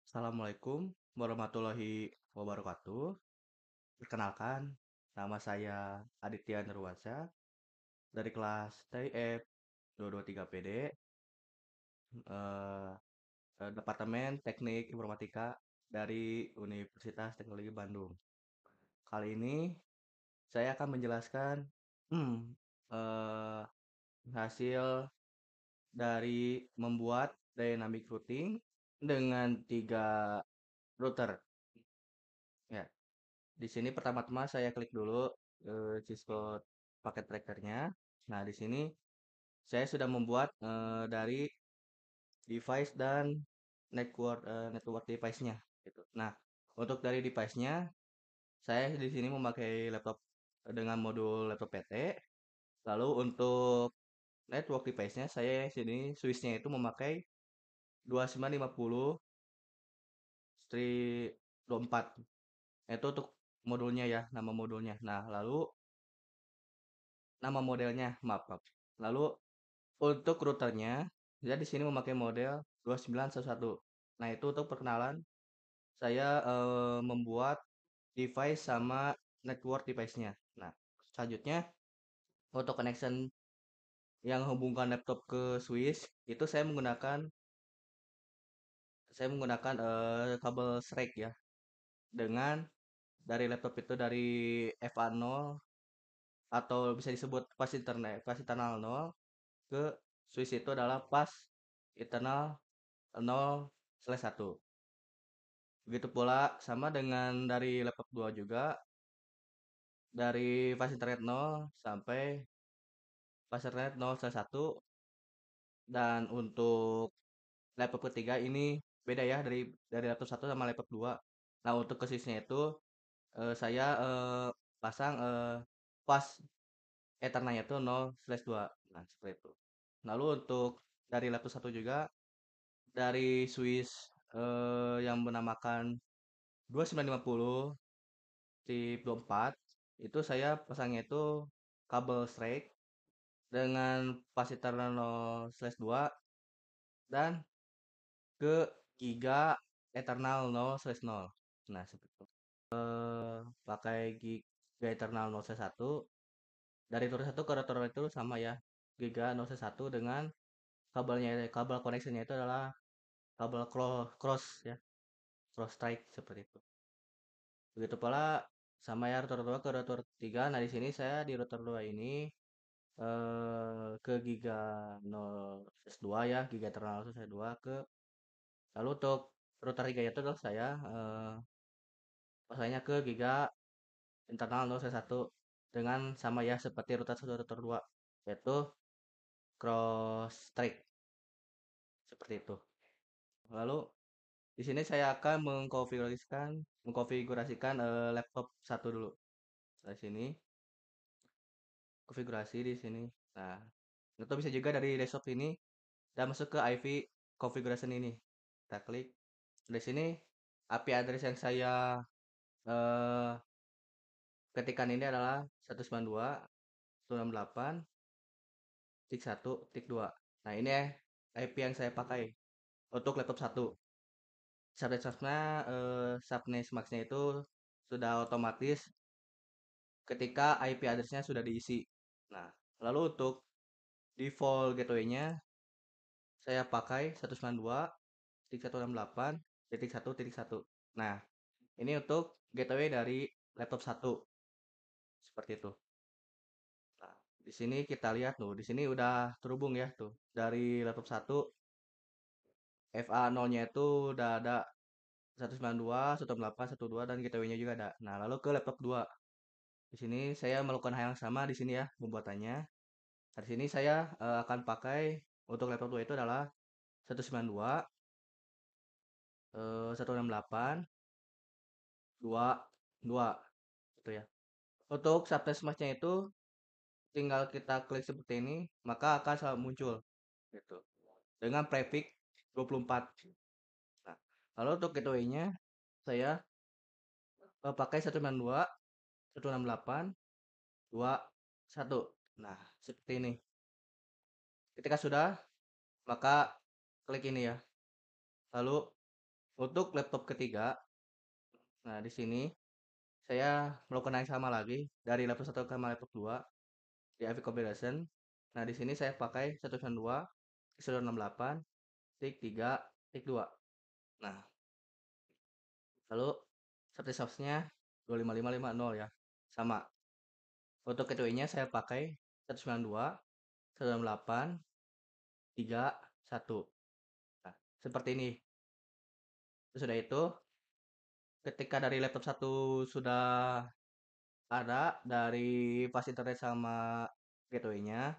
Assalamualaikum warahmatullahi wabarakatuh. Perkenalkan, nama saya Aditya Nurwansyah dari kelas TIF 223 PD, eh, Departemen Teknik Informatika dari Universitas Teknologi Bandung. Kali ini saya akan menjelaskan hmm, eh, hasil dari membuat dynamic routing dengan 3 router. Ya, di sini pertama-tama saya klik dulu Cisco paket trackernya. Nah, di sini saya sudah membuat dari device dan network device-nya gitu. Nah, untuk dari device-nya saya di sini memakai laptop dengan modul laptop PT. Lalu untuk network device-nya saya sini switch-nya itu memakai 2950 24. Itu untuk modulnya ya, nama modulnya. Nah, lalu nama modelnya, maaf, maaf. Lalu untuk routernya, saya di sini memakai model 2911. Nah, itu untuk perkenalan saya membuat device sama network device-nya. Nah, selanjutnya untuk connection yang hubungkan laptop ke switch itu saya menggunakan kabel SRAC ya, dengan dari laptop itu dari FA0 atau bisa disebut pas internal 0 ke switch itu adalah pas internal 0/1. Begitu pula sama dengan dari laptop 2 juga, dari fast internet 0 sampai fast internet 0/1. Dan untuk laptop ketiga ini beda ya, dari laptop satu sama laptop 2. Nah, untuk ke switch-nya itu saya pasang fast Ethernanya itu 0/2. Nah, seperti itu. Lalu untuk dari laptop satu juga, dari switch yang menamakan 2950 tip 24, itu saya pasangnya itu kabel straight dengan kapasitor 0/2 dan ke giga eternal 0/0. Nah, seperti itu. Pakai giga eternal 0/1 dari router satu ke router itu sama ya. Giga 0/1 dengan kabel koneksinya itu adalah kabel cross ya, cross straight seperti itu. Begitu pula sama ya router 2 ke router 3. Nah, di sini saya di router 2 ini ke giga 0/2 ya, giga eternal 0/2 ke. Lalu untuk router 3 itu adalah saya pasangnya ke giga internal 0/1 dengan sama ya seperti router 1 router 2, yaitu cross track seperti itu. Lalu di sini saya akan mengkonfigurasikan laptop satu dulu. Di sini konfigurasi di sini. Nah, atau bisa juga dari desktop ini dan masuk ke IV configuration ini. Kita klik di sini IP address yang saya eh, ketikkan ini adalah 192.168.1.2. Nah, ini ya IP yang saya pakai untuk laptop satu. Subnet max-nya itu sudah otomatis ketika IP address-nya sudah diisi. Nah, lalu untuk default gateway-nya saya pakai 192.168.1.1. Nah, ini untuk gateway dari laptop satu seperti itu. Nah, di sini kita lihat tuh, di sini udah terhubung ya tuh. Dari laptop satu FA0-nya itu udah ada 192.168.1.2 dan gateway-nya juga ada. Nah, lalu ke laptop 2. Di sini saya melakukan hal yang sama di sini ya pembuatannya. Nah, di sini saya akan pakai untuk laptop 2 itu adalah 192 168 2 gitu ya. Untuk subnet mask-nya itu tinggal kita klik seperti ini, maka akan selalu muncul gitu. Dengan prefix 24. Nah, lalu untuk gateway-nya saya pakai 192 168 21. Nah, seperti ini. Ketika sudah, maka klik ini ya. Lalu Untuk laptop ketiga, nah di sini saya melakukan yang sama lagi dari laptop satu ke laptop 2 di AV Combination. Nah, di sini saya pakai 192, 168, tik 3, tik 2. Nah, lalu seperti source-nya 25550 ya. Sama. Untuk gateway-nya saya pakai 192, 168, 3, 1. Nah, seperti ini. Sesudah itu, ketika dari laptop satu sudah ada dari pas internet sama gateway-nya,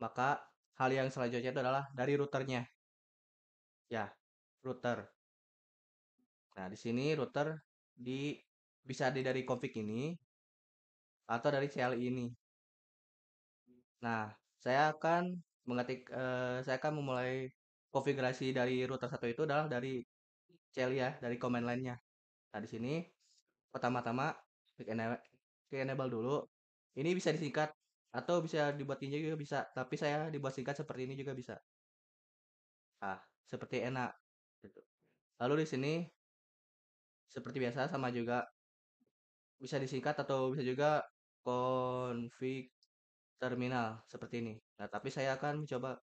maka hal yang selanjutnya itu adalah dari routernya. Ya, router. Nah, di sini router di bisa dari config ini atau dari CLI ini. Nah, saya akan memulai konfigurasi dari router satu itu adalah dari CLI ya, dari command line-nya. Nah, di sini pertama-tama klik enable dulu. Ini bisa disingkat atau bisa dibuat tinggi juga bisa, tapi saya dibuat singkat seperti ini juga bisa. Nah, seperti enak gitu. Lalu di sini seperti biasa sama juga bisa disingkat atau bisa juga config terminal seperti ini. Nah, tapi saya akan mencoba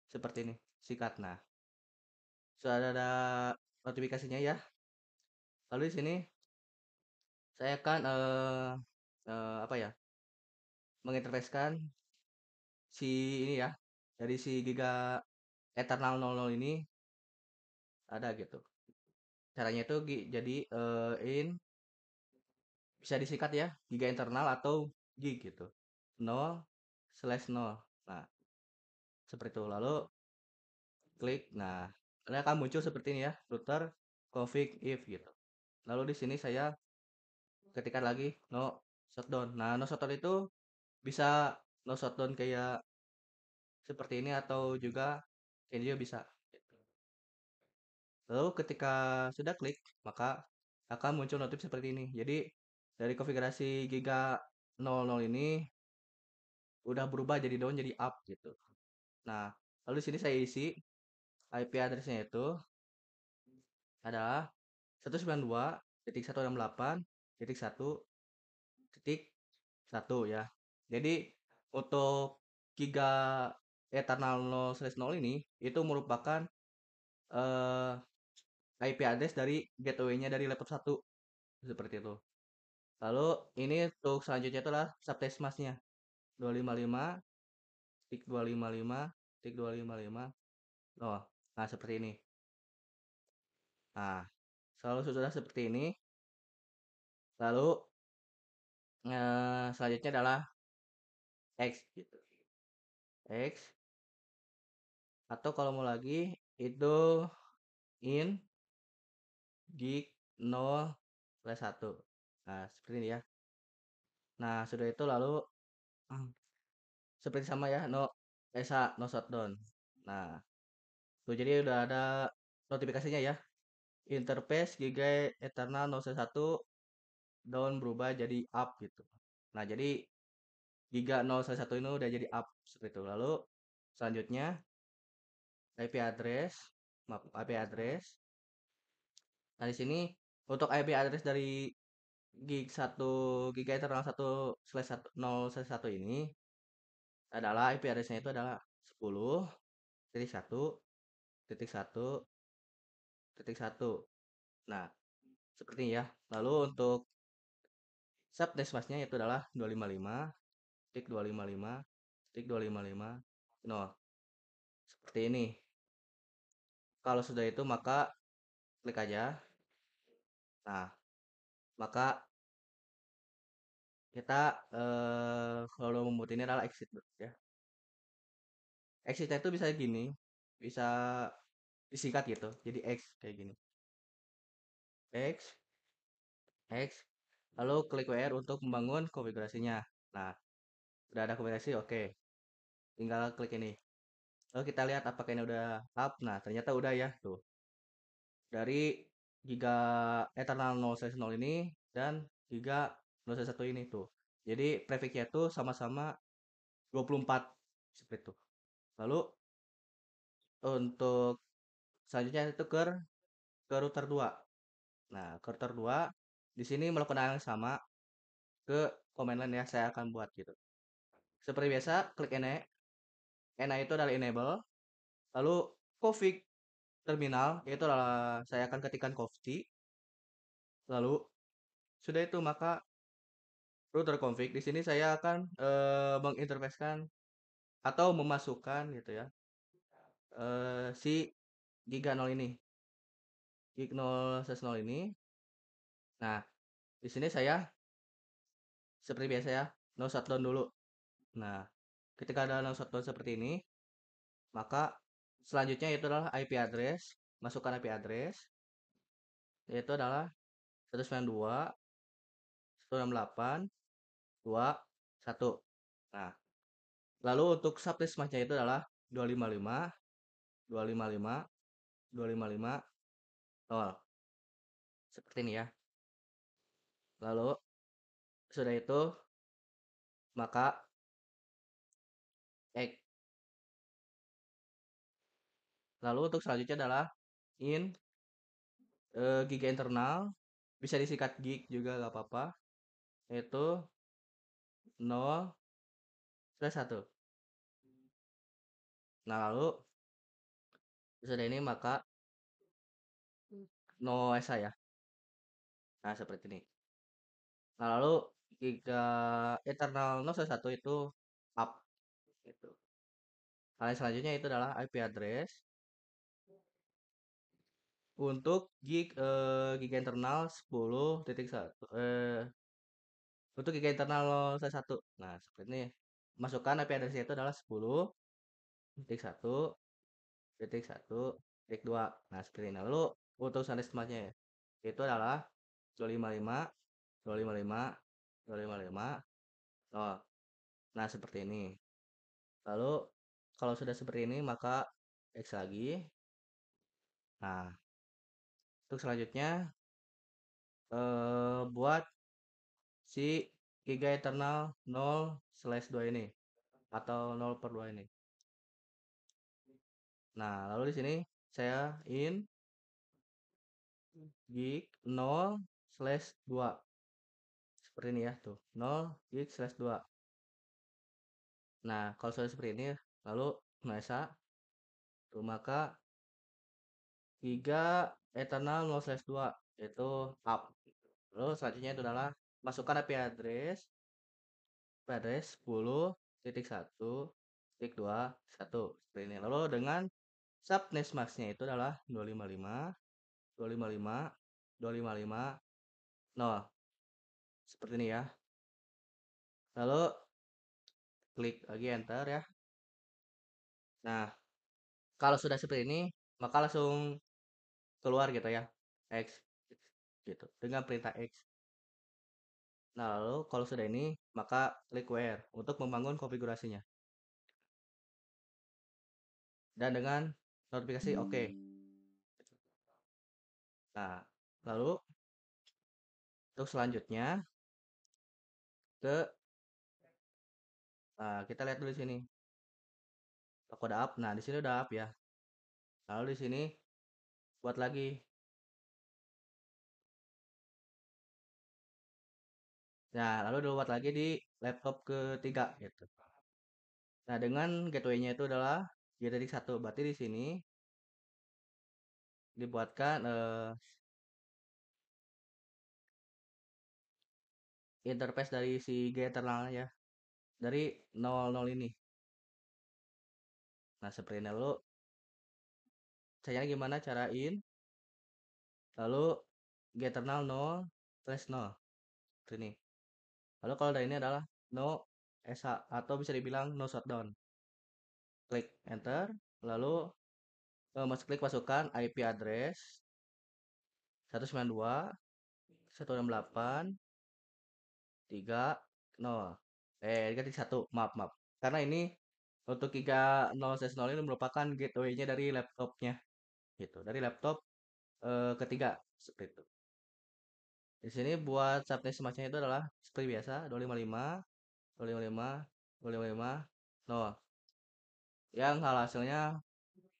seperti ini, sikat. Nah, sudah ada notifikasinya ya. Lalu di sini saya akan apa ya? Menginterfacekan si ini ya. Dari si Giga Eternal 00 ini ada gitu. Caranya itu jadi in bisa disikat ya, Giga internal atau gig gitu. 0/0. Nah, seperti itu. Lalu klik. Nah, ini akan muncul seperti ini ya, router config if gitu. Lalu di sini saya ketikkan lagi no shutdown. Nah, no shutdown itu bisa no shutdown kayak seperti ini atau juga ini juga bisa. Gitu. Lalu ketika sudah klik, maka akan muncul notif seperti ini. Jadi dari konfigurasi Giga 00 ini udah berubah jadi down jadi up gitu. Nah, lalu di sini saya isi IP address-nya itu adalah 192.168.1.1 ya. Jadi untuk Giga Eternal 0/0 ini itu merupakan eh, IP address dari gateway-nya dari laptop satu seperti itu. Lalu ini untuk selanjutnya itulah subtext mask-nya 255 tik 255 tik 255. Oh, nah seperti ini. Nah, kalau sudah seperti ini, lalu selanjutnya adalah X gitu. X atau kalau mau lagi itu in gig 0/1. Nah, seperti ini ya. Nah, sudah itu lalu seperti sama ya, no shutdown. Nah, tuh jadi udah ada notifikasinya ya. Interface Giga Eternal 0/1 down berubah jadi up gitu. Nah, jadi Giga 0/1 ini udah jadi up seperti itu. Lalu selanjutnya IP address, maaf IP address. Nah, di sini untuk IP address dari Giga Eternal 1/1 ini adalah IP address-nya itu adalah 10.1.1.1. Nah, seperti ini ya. Lalu untuk subnext mask-nya itu adalah 255 tik 255 tik 255 nol. Seperti ini. Kalau sudah itu maka klik aja. Nah, maka kita kalau membuat ini adalah exit ya. Exitnya itu bisa gini, bisa disingkat gitu. Jadi X kayak gini. X X lalu klik WR untuk membangun konfigurasinya. Nah, udah ada konfigurasi, oke. Tinggal klik ini. Lalu kita lihat apakah ini udah up. Nah, ternyata udah ya, tuh. Dari Giga Eternal 0/0 ini dan Giga 0/1 ini tuh. Jadi prefixnya itu sama-sama 24 seperti itu. Lalu untuk selanjutnya itu ke router 2. Nah, ke router 2 di sini melakukan hal yang sama ke command line ya saya akan buat gitu. Seperti biasa, klik NE. NA itu adalah enable, lalu config terminal yaitu adalah saya akan ketikkan config, lalu sudah itu maka router config di sini saya akan menginterfacekan atau memasukkan gitu ya si giga 0 ini, gig 0/0 ini. Nah, di sini saya seperti biasa ya, no shutdown dulu. Nah, ketika ada no shutdown seperti ini, maka selanjutnya itu adalah IP address, masukkan IP address, yaitu adalah 192.168.2.1. Nah, lalu untuk subnetnya itu adalah 255.255.255.0. Seperti ini ya. Lalu sudah itu maka X. Lalu untuk selanjutnya adalah in giga internal, bisa disingkat gig juga nggak apa-apa, yaitu 0/1. Nah, lalu sudah ini maka no SA ya. Nah, seperti ini. Nah, lalu giga internal 0/1 itu up gitu. Hal yang selanjutnya itu adalah IP address untuk giga internal 10.1 untuk giga internal 0/1. Nah, seperti ini. Masukkan IP address itu adalah 10.1.1.2. Nah, seperti ini. Lalu untuk sandisk tempatnya ya, itu adalah 255 255 255 oh. Nah, seperti ini. Lalu kalau sudah seperti ini maka X lagi. Nah, untuk selanjutnya buat si giga internal 0/2 ini atau 0/2 ini. Nah, lalu di sini saya in gig 0/2 seperti ini ya tuh 0 gig/2. Nah, kalau sudah seperti ini lalu Nesa tuh maka giga eternal 0/2 yaitu up. Lalu selanjutnya itu adalah masukkan IP address 10.1.2.1 seperti ini. Lalu dengan subnet masknya itu adalah 255 255 255 0 seperti ini ya. Lalu klik lagi enter ya. Nah, kalau sudah seperti ini maka langsung keluar gitu ya X gitu dengan perintah X. Nah, lalu kalau sudah ini maka klik where untuk membangun konfigurasinya dan dengan notifikasi oke. Nah, lalu untuk selanjutnya ke kita lihat dulu di sini. Aku udah up. Nah, di sini udah up ya. Lalu di sini buat lagi. Nah, lalu dibuat lagi di laptop ketiga gitu. Nah, dengan gateway-nya itu adalah G.1. Berarti di sini dibuatkan interface dari si G internal ya. Dari 00 ini. Nah, seperti ini. Lalu caranya gimana cara in? Lalu G internal 0/0. Seperti ini. Lalu kalau dari ini adalah no SA atau bisa dibilang no shutdown. Klik enter, lalu klik masukkan IP address 192.168.3.0. Ganti 1, maaf maaf. Karena ini untuk 3.0/0 ini merupakan gateway-nya dari laptopnya gitu. Dari laptop ketiga seperti itu. Di sini buat subnet semacamnya itu adalah seperti biasa 255 255 255 0 yang hasilnya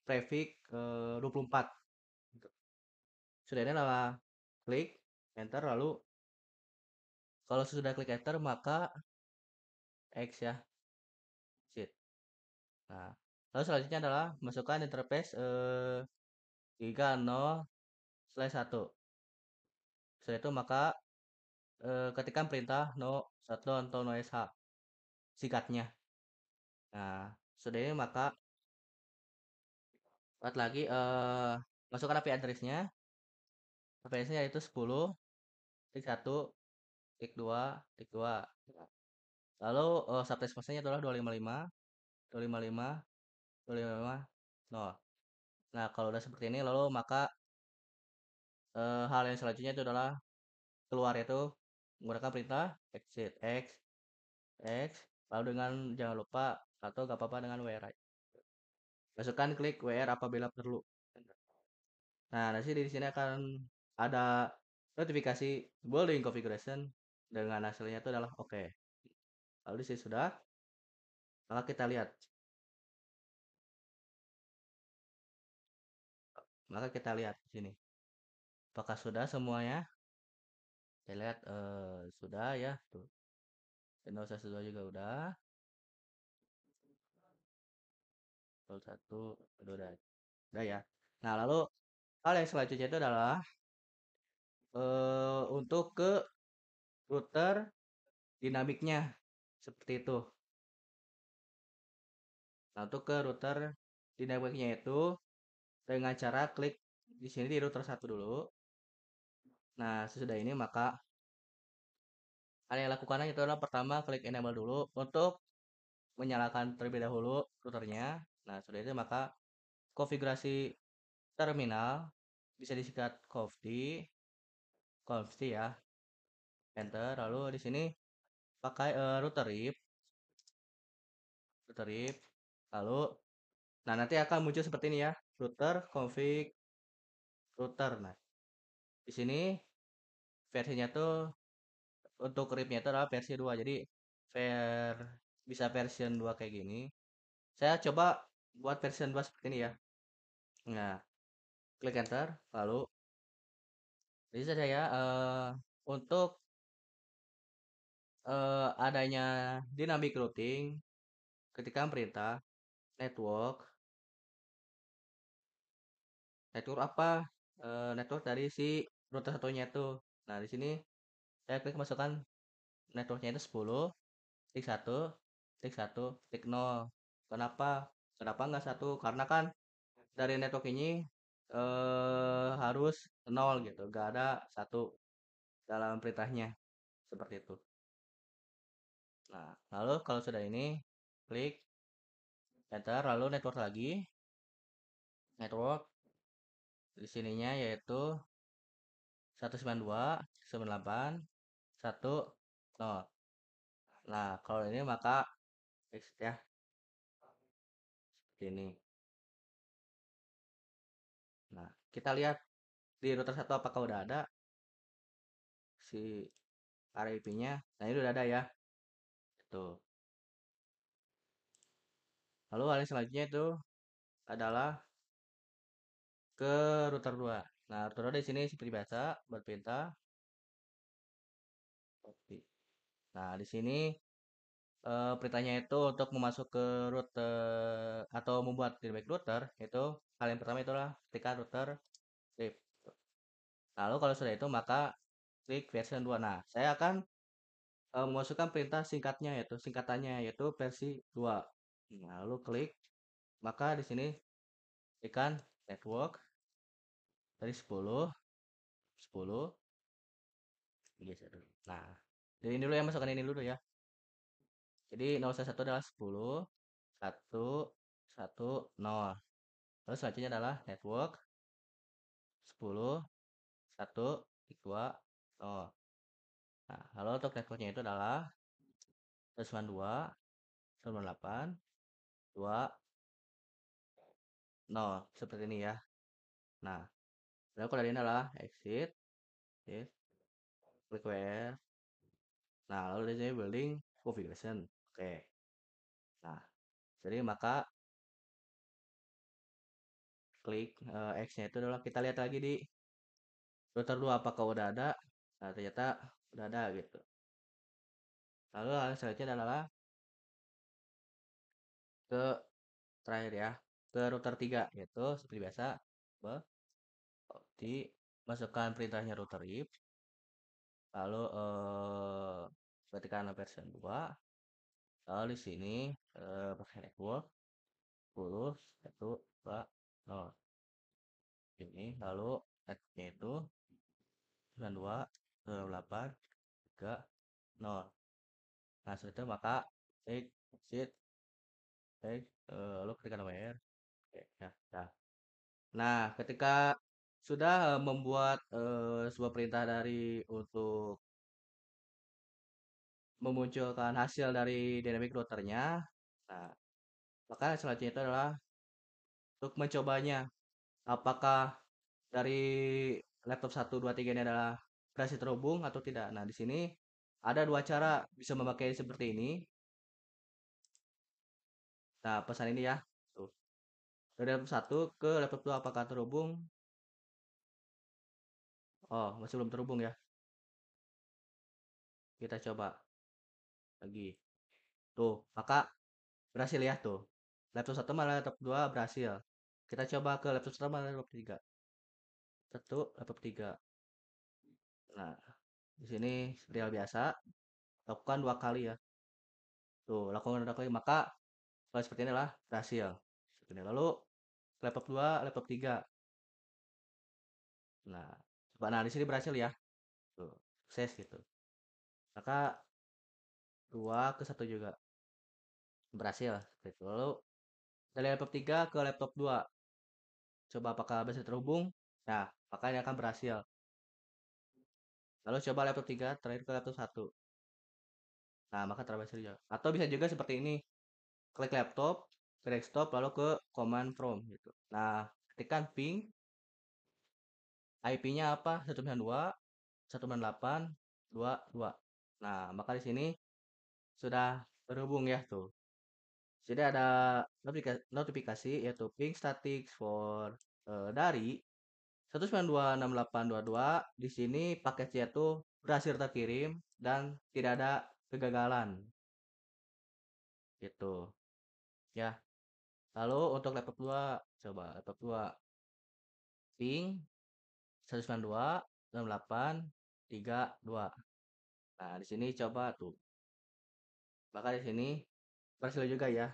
prefix 24 Sudah ini adalah klik enter, lalu kalau sudah klik enter maka X ya, exit. Nah, lalu selanjutnya adalah masukkan interface 30/1. Setelah itu maka ketikkan perintah no shutdown atau no sh singkatnya. Nah, sudah ini maka buat lagi masukkan IP address-nya. IP address-nya yaitu 10.1 tik 2 tik 2. Lalu subnet masknya adalah 255 255 255 0. Nah, kalau udah seperti ini lalu maka hal yang selanjutnya itu adalah keluar, yaitu menggunakan perintah exit x lalu dengan jangan lupa atau gak apa-apa dengan write. Masukkan klik WR apabila perlu. Nah, nanti di sini akan ada notifikasi building configuration dengan hasilnya itu adalah oke. Lalu di sini sudah, maka kita lihat. Maka kita lihat di sini. Apakah sudah semuanya? Kita lihat sudah ya, tuh. Windows 1 juga udah. Windows 1 udah ya. Nah, lalu hal yang selanjutnya itu adalah untuk ke router dinamiknya seperti itu. Nah, untuk ke router dinamiknya itu dengan cara klik di sini di router 1 dulu. Nah, sesudah ini maka hal yang lakukan itu adalah pertama klik enable dulu untuk menyalakan terlebih dahulu routernya. Nah, sudah itu maka konfigurasi terminal bisa disingkat conft ya, enter. Lalu di sini pakai router if lalu nah nanti akan muncul seperti ini ya, router config router. Nah, di sini versinya tuh untuk ripnya itu adalah versi 2. Jadi ver bisa version 2 kayak gini. Saya coba buat version 2 seperti ini ya. Nah, klik enter lalu jadi saya untuk adanya dynamic routing ketika perintah network network apa network dari si router satunya itu. Nah, di sini saya klik masukkan networknya itu 10 tik 1 tik 1 tik 0. Kenapa? Kenapa nggak satu? Karena kan dari network ini harus 0 gitu, nggak ada satu dalam perintahnya seperti itu. Nah, lalu kalau sudah ini klik enter lalu network lagi, network di sininya yaitu 192.168.1.0. Nah, kalau ini maka exit ya, seperti ini. Nah, kita lihat di router 1 apakah udah ada si RIP-nya. Nah, ini udah ada ya. Itu. Lalu hal yang selanjutnya itu adalah ke router 2. Nah, router 2 di sini seperti biasa berperintah copy. Nah, di sini perintahnya itu untuk memasuk ke router atau membuat feedback router itu hal yang pertama itulah ketika router trip. Lalu kalau sudah itu maka klik version 2. Nah, saya akan memasukkan perintah singkatnya yaitu singkatannya yaitu versi 2. Nah, lalu klik maka di sini tekan network dari 10 10 geser dulu. Nah, dari ini dulu ya, masukkan ini dulu ya. Jadi 011 adalah 10 1 1 0. Lalu selanjutnya adalah network 10 1 2 0. Nah, lalu untuk networknya itu adalah 192 98 2 0 seperti ini ya. Nah, lalu kalau ini adalah exit, exit klik WR. Nah, lalu di sini building configuration. Oke. Nah, jadi maka klik X-nya itu adalah kita lihat lagi di router 2 apakah udah ada? Nah, ternyata udah ada gitu. Lalu hal selanjutnya adalah ke terakhir ya, ke router 3 yaitu seperti biasa dimasukkan perintahnya router if, lalu ketikkan version 2, lalu di sini pakai network 10 1 2 0 ini, lalu netnya itu 92 delapan 3 0. Nah setelah itu maka exit lalu ketikkan WR. Oke, ya, nah. Nah, ketika sudah membuat sebuah perintah dari untuk memunculkan hasil dari dynamic routernya, nah, maka selanjutnya itu adalah untuk mencobanya. Apakah dari laptop 1, 2, 3 ini adalah berhasil terhubung atau tidak. Nah, di sini ada dua cara bisa memakai seperti ini. Nah, pesan ini ya. Tuh. Dari laptop 1 ke laptop 2 apakah terhubung? Oh, masih belum terhubung ya. Kita coba lagi. Tuh, maka berhasil ya tuh. Laptop 1 malah laptop 2 berhasil. Kita coba ke laptop 1 malah laptop 3. Satu, laptop 3. Nah, di sini real biasa. Lakukan 2 kali ya. Tuh, lakukan 2 kali. Maka kalau seperti inilah berhasil. Seperti ini. Lalu laptop 2, laptop 3. Nah, coba nah di sini berhasil ya. Tuh, sukses gitu. Maka 2 ke 1 juga berhasil. Gitu. Lalu dari laptop 3 ke laptop 2. Coba apakah bisa terhubung? Nah, maka ini akan berhasil. Lalu coba laptop 3 terakhir ke laptop 1. Nah, maka terberhasil juga. Atau bisa juga seperti ini. Klik laptop, ke desktop, lalu ke command prompt gitu. Nah, ketikkan ping, IP-nya apa? 192, 198, 22. Nah, maka di sini sudah terhubung ya tuh. Jadi ada notifikasi yaitu ping static for dari 192.6822. Di sini paketnya itu berhasil terkirim dan tidak ada kegagalan gitu ya. Lalu untuk laptop 2 coba laptop 2 ping 192.68.32. Nah, di sini coba tuh. Maka di sini berhasil juga ya.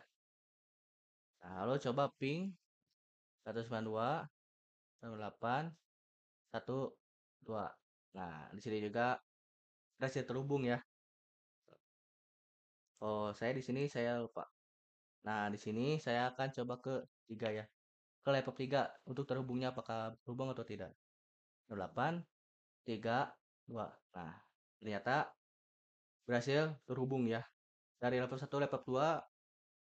Nah, lalu coba ping 192.68.12. Nah, di sini juga berhasil terhubung ya. Oh, saya di sini saya lupa. Nah, di sini saya akan coba ke 3 ya. Ke laptop 3 untuk terhubungnya apakah terhubung atau tidak. 8 3 2. Nah, ternyata berhasil terhubung ya. Dari laptop 1 laptop 2,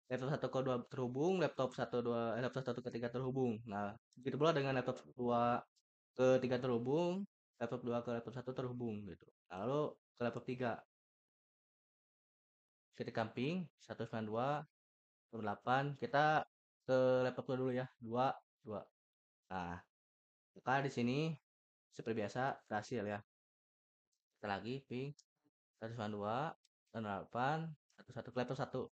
laptop 1 ke 2 terhubung, laptop 1 2 laptop 1 ke 3 terhubung. Nah, begitu pula dengan laptop 2 ke 3 terhubung, laptop 2 ke laptop 1 terhubung gitu. Nah, lalu ke laptop 3 ketik camping 192.8 kita ke laptop 2 dulu ya. 2 2. Nah, maka di sini seperti biasa berhasil ya. Kita lagi ping 192.8 11 ke laptop 1.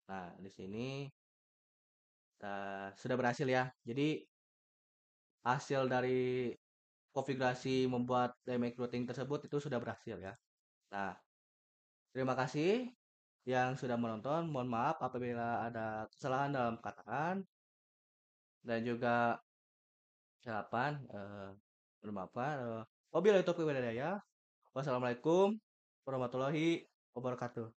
Nah, di sini sudah berhasil ya. Jadi hasil dari konfigurasi membuat dynamic routing tersebut itu sudah berhasil ya. Nah, terima kasih yang sudah menonton. Mohon maaf apabila ada kesalahan dalam perkataan dan juga ucapan. Bermaafkan. Wabillahi taufiq wal hidayah. Wassalamualaikum warahmatullahi wabarakatuh.